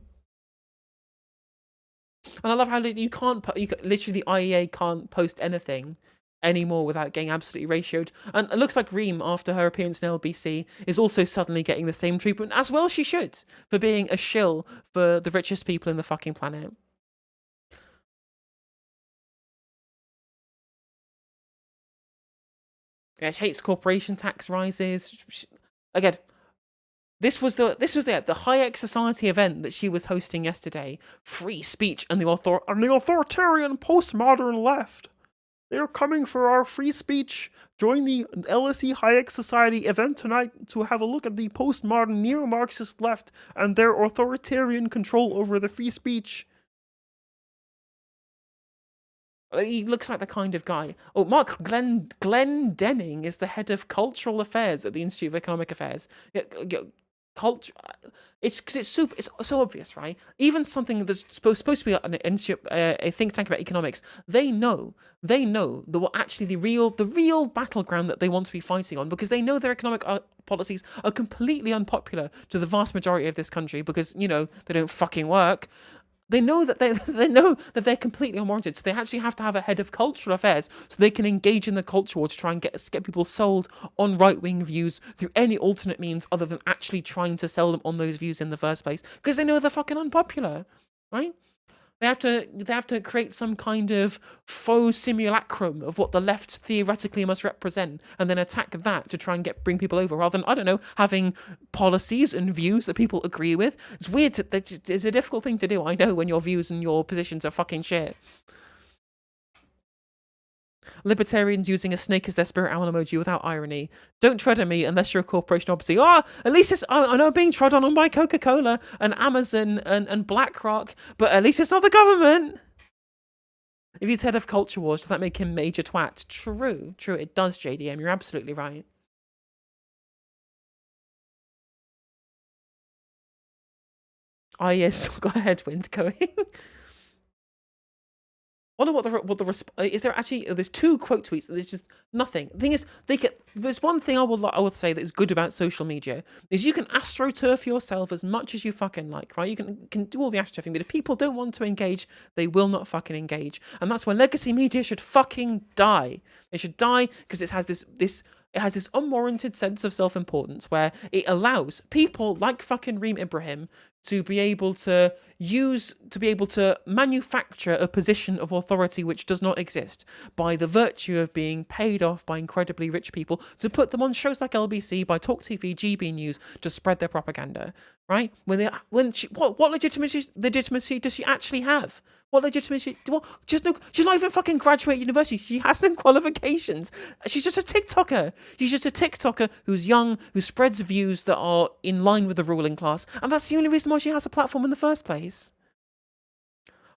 And I love how literally the IEA can't post anything anymore without getting absolutely ratioed. And it looks like Reem, after her appearance in LBC, is also suddenly getting the same treatment, as well she should, for being a shill for the richest people in the fucking planet. Yeah, she hates corporation tax rises. Again, this was the Hayek Society event that she was hosting yesterday. Free speech and the authoritarian postmodern left. They're coming for our free speech. Join the LSE Hayek Society event tonight to have a look at the postmodern neo-Marxist left and their authoritarian control over the free speech. He looks like the kind of guy. Oh, Glenn Denning is the head of cultural affairs at the Institute of Economic Affairs. Culture. It's so obvious, right? Even something that's supposed to be a think tank about economics, they know that what actually the real battleground that they want to be fighting on, because they know their economic policies are completely unpopular to the vast majority of this country because, you know, they don't fucking work. They know that they know that they're completely unwarranted. So they actually have to have a head of cultural affairs so they can engage in the culture war to try and get people sold on right-wing views through any alternate means other than actually trying to sell them on those views in the first place, because they know they're fucking unpopular, right? They have to create some kind of faux simulacrum of what the left theoretically must represent, and then attack that to try and bring people over, rather than, I don't know, having policies and views that people agree with. It's weird. It's a difficult thing to do. I know, when your views and your positions are fucking shit. Libertarians using a snake as their spirit animal emoji without irony. Don't tread on me unless you're a corporation, obviously. Oh, at least it's, I know I'm being trod on by Coca-Cola and Amazon and BlackRock, but at least it's not the government. If he's head of culture wars, does that make him major twat? True, it does, JDM. You're absolutely right. Ah, yes, got a headwind going. I wonder is there actually, there's two quote tweets, there's just nothing. The thing is, there's one thing I would say that is good about social media, is you can astroturf yourself as much as you fucking like, right? You can do all the astroturfing, but if people don't want to engage, they will not fucking engage. And that's why legacy media should fucking die. It should die because it has this unwarranted sense of self-importance where it allows people like fucking Reem Ibrahim to be able to manufacture a position of authority which does not exist by the virtue of being paid off by incredibly rich people to put them on shows like LBC, by Talk TV, GB News, to spread their propaganda, right? What legitimacy does she actually have? What legitimacy? She's not even fucking graduate university. She has no qualifications. She's just a TikToker. She's just a TikToker who's young, who spreads views that are in line with the ruling class, and that's the only reason why she has a platform in the first place.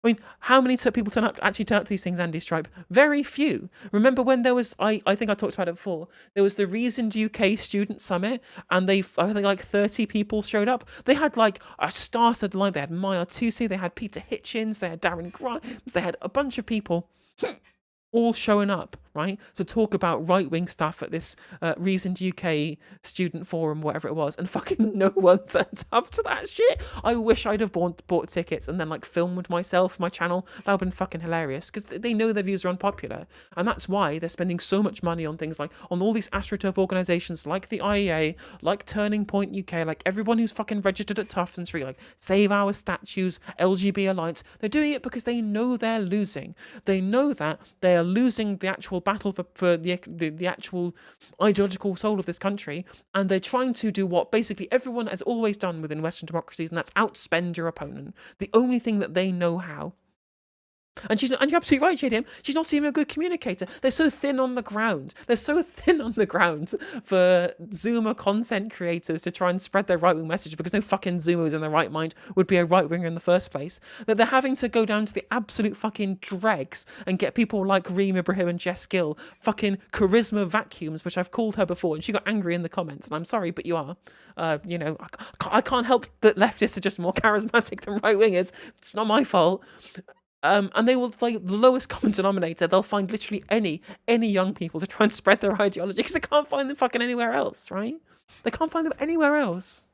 I mean, how many people turn up to these things, Andy Stripe? Very few. Remember when there was, I think I talked about it before, there was the Reasoned UK Student Summit, and I think like 30 people showed up. They had like a star-studded line. They had Maya Tusi, they had Peter Hitchens, they had Darren Grimes, they had a bunch of people all showing up, right, to talk about right-wing stuff at this Reasoned UK student forum, whatever it was, and fucking no one turned up to that shit. I wish I'd have bought tickets and then like filmed myself, my channel. That would have been fucking hilarious, because they know their views are unpopular, and that's why they're spending so much money on things like, on all these AstroTurf organisations like the IEA, like Turning Point UK, like everyone who's fucking registered at Tufton Street, like Save Our Statues, LGB Alliance. They're doing it because they know they're losing. They know that they are losing the actual battle for the actual ideological soul of this country, and they're trying to do what basically everyone has always done within Western democracies, and that's outspend your opponent. The only thing that they know how. And you're absolutely right, JDM. She's not even a good communicator. They're so thin on the ground. They're so thin on the ground for Zoomer content creators to try and spread their right-wing message, because no fucking Zoomers in their right mind would be a right-winger in the first place. That they're having to go down to the absolute fucking dregs and get people like Reem Ibrahim and Jess Gill, fucking charisma vacuums, which I've called her before, and she got angry in the comments, and I'm sorry, but you are. I can't help that leftists are just more charismatic than right-wingers. It's not my fault. And they will, like, the lowest common denominator, they'll find literally any young people to try and spread their ideology, because they can't find them fucking anywhere else, right? They can't find them anywhere else.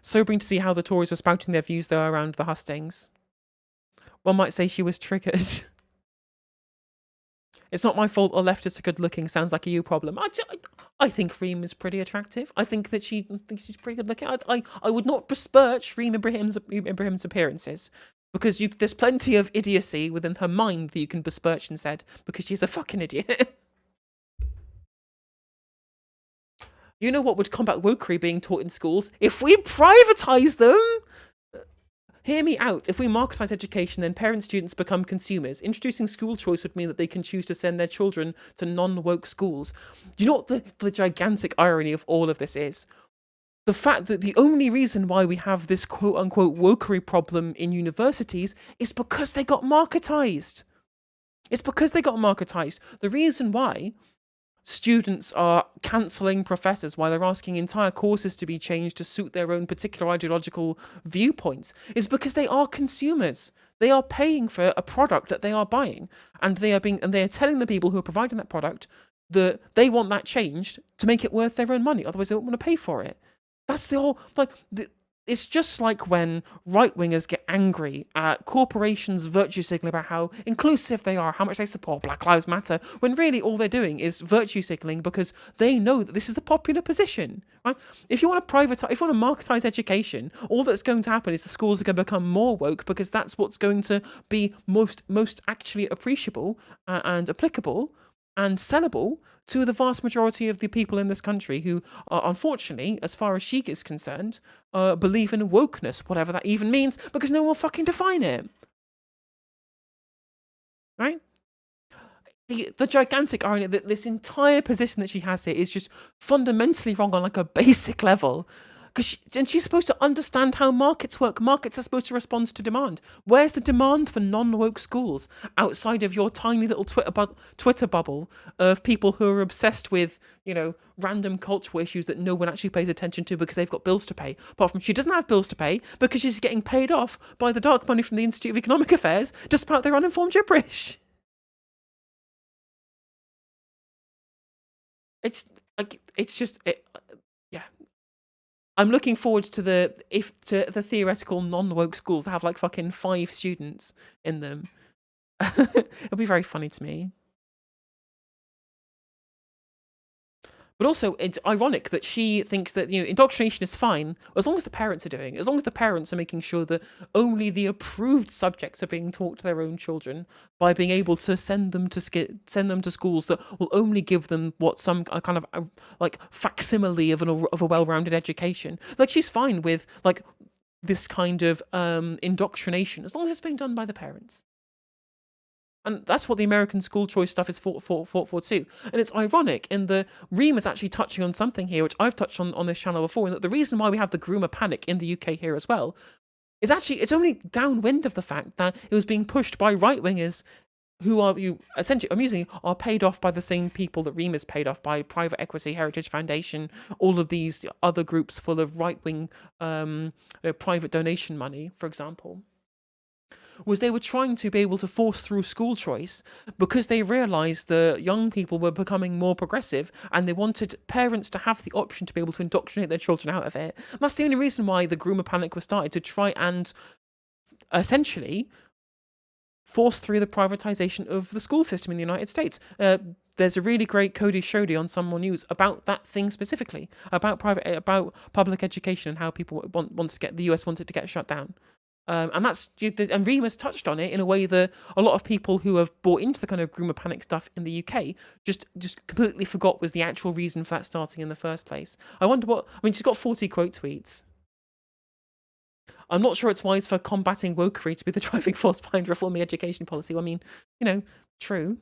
Sobering to see how the Tories were spouting their views, though, around the hustings. One might say she was triggered. It's not my fault or leftists are good looking. Sounds like a you problem. I think Reem is pretty attractive. I think she's pretty good looking. I would not besmirch Reem Ibrahim's appearances, because there's plenty of idiocy within her mind that you can besmirch instead, because she's a fucking idiot. You know what would combat wokery being taught in schools? If we privatise them! Hear me out. If we marketise education, then parents and students become consumers. Introducing school choice would mean that they can choose to send their children to non-woke schools. Do you know what the gigantic irony of all of this is? The fact that the only reason why we have this quote-unquote wokery problem in universities is because they got marketised. It's because they got marketised. The reason why students are cancelling professors, why they're asking entire courses to be changed to suit their own particular ideological viewpoints, is because they are consumers. They are paying for a product that they are buying, and they are telling the people who are providing that product that they want that changed to make it worth their own money. Otherwise, they don't want to pay for it. That's the whole it's just like when right-wingers get angry at corporations virtue signaling about how inclusive they are, how much they support Black Lives Matter, when really all they're doing is virtue signaling because they know that this is the popular position, right? If you want to marketize education, all that's going to happen is the schools are going to become more woke because that's what's going to be most actually appreciable and applicable and sellable to the vast majority of the people in this country who are, unfortunately, as far as she is concerned, believe in wokeness, whatever that even means, because no one will fucking define it. Right? The gigantic irony that this entire position that she has here is just fundamentally wrong on like a basic level. And she's supposed to understand how markets work. Markets are supposed to respond to demand. Where's the demand for non-woke schools outside of your tiny little Twitter bubble of people who are obsessed with, random cultural issues that no one actually pays attention to because they've got bills to pay? Apart from she doesn't have bills to pay because she's getting paid off by the dark money from the Institute of Economic Affairs despite their uninformed gibberish. Yeah. I'm looking forward to the theoretical non-woke schools that have like fucking 5 students in them. It'll be very funny to me. But also, it's ironic that she thinks that indoctrination is fine as long as the parents are doing it, as long as the parents are making sure that only the approved subjects are being taught to their own children by being able to send them to schools that will only give them some kind of like facsimile of a well-rounded education. Like she's fine with like this kind of indoctrination as long as it's being done by the parents. And that's what the American school choice stuff is for too. And it's ironic in the Reem is actually touching on something here, which I've touched on this channel before, and that the reason why we have the groomer panic in the UK here as well is actually it's only downwind of the fact that it was being pushed by right-wingers who are paid off by the same people that Reem is paid off by, Private Equity, Heritage Foundation, all of these other groups full of right-wing private donation money, for example. Was they were trying to be able to force through school choice because they realised the young people were becoming more progressive and they wanted parents to have the option to be able to indoctrinate their children out of it. And that's the only reason why the groomer panic was started, to try and essentially force through the privatisation of the school system in the United States. There's a really great Cody Shoddy on Some More News about that thing specifically, about public education and how people the US wanted to get shut down. And Remus touched on it in a way that a lot of people who have bought into the kind of groomer panic stuff in the UK just completely forgot was the actual reason for that starting in the first place. She's got 40 quote tweets. I'm not sure it's wise for combating wokery to be the driving force behind reforming education policy. True.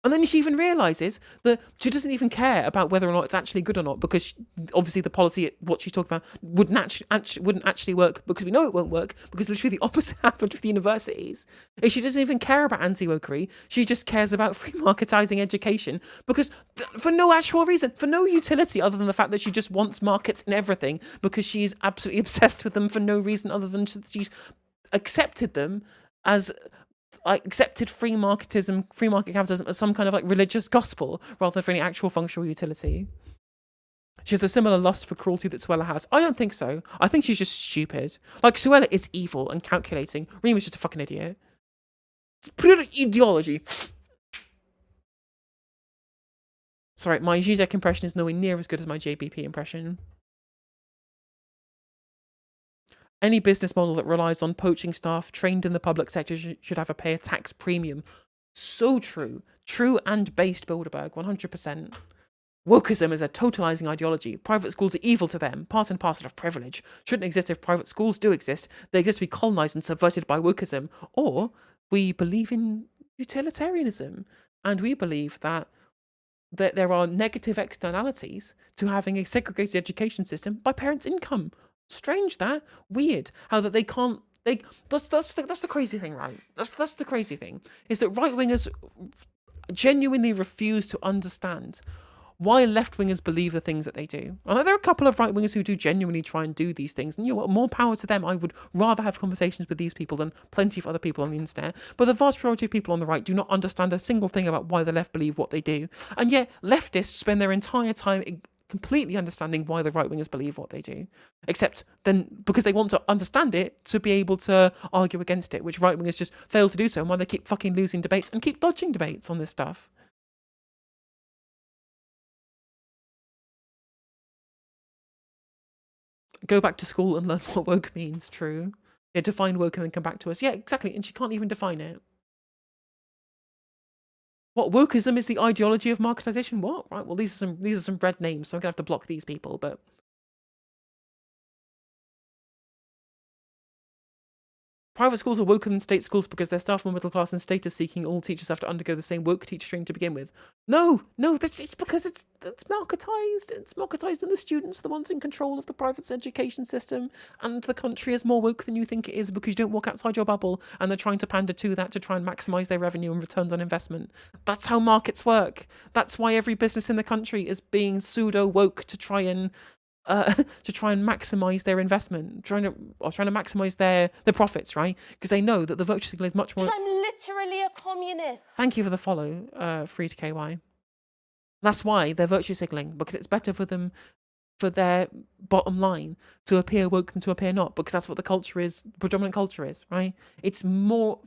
And then she even realises that she doesn't even care about whether or not it's actually good or not, because obviously the policy, what she's talking about, wouldn't actually work, because we know it won't work, because literally the opposite happened with the universities. If she doesn't even care about anti-wokery, she just cares about free marketising education, because for no actual reason, for no utility other than the fact that she just wants markets in everything, because she's absolutely obsessed with them for no reason other than she's accepted them as... accepted free market capitalism as some kind of like religious gospel rather than for any actual functional utility. She has a similar lust for cruelty that Suella has. I don't think so. I think she's just stupid. Like, Suella is evil and calculating. Reem is just a fucking idiot. It's pure ideology. Sorry, my Zizek impression is nowhere near as good as my JBP impression. Any business model that relies on poaching staff trained in the public sector should have to pay a tax premium. So true. True and based, Bilderberg, 100%. Wokeism is a totalizing ideology. Private schools are evil to them, part and parcel of privilege. Shouldn't exist if private schools do exist. They exist to be colonized and subverted by wokeism. Or we believe in utilitarianism. And we believe that there are negative externalities to having a segregated education system by parents' income. Strange that. Weird. How that they can't... That's the crazy thing, right? That's the crazy thing. Is that right-wingers genuinely refuse to understand why left-wingers believe the things that they do. I know there are a couple of right-wingers who do genuinely try and do these things, and more power to them. I would rather have conversations with these people than plenty of other people on the internet. But the vast majority of people on the right do not understand a single thing about why the left believe what they do. And yet, leftists spend their entire time completely understanding why the right wingers believe what they do, except then because they want to understand it to be able to argue against it, which right wingers just fail to do so, and why they keep fucking losing debates and keep dodging debates on this stuff. Go back to school and learn what woke means. True. Yeah, define woke and then come back to us. Yeah, exactly. And she can't even define it. What, wokeism is the ideology of marketization? What? Right. Well, these are some red names, so I'm gonna have to block these people. But private schools are woker than state schools because their staff are middle class and status seeking. All teachers have to undergo the same woke teacher training to begin with. No, it's because it's marketized. It's marketized, and the students are the ones in control of the private education system, and the country is more woke than you think it is because you don't walk outside your bubble, and they're trying to pander to that to try and maximize their revenue and returns on investment. That's how markets work. That's why every business in the country is being pseudo woke to try and maximize their investment, trying to maximize their profits, right? Because they know that the virtue signal is much more. I'm literally a communist. Thank you for the follow, Free to KY. That's why they're virtue signaling, because it's better for them, for their bottom line, to appear woke than to appear not, because that's what the culture is, the predominant culture is, right? It's more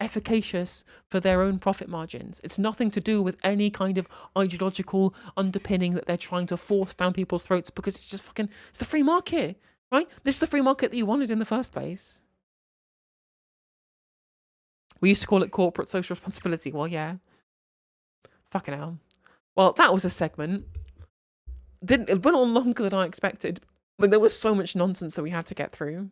efficacious for their own profit margins. It's nothing to do with any kind of ideological underpinning that they're trying to force down people's throats, because it's just fucking, it's the free market, right? This is the free market that you wanted in the first place. We used to call it corporate social responsibility. Well, yeah. Fucking hell. Well, that was a segment. It went on longer than I expected, but there was so much nonsense that we had to get through.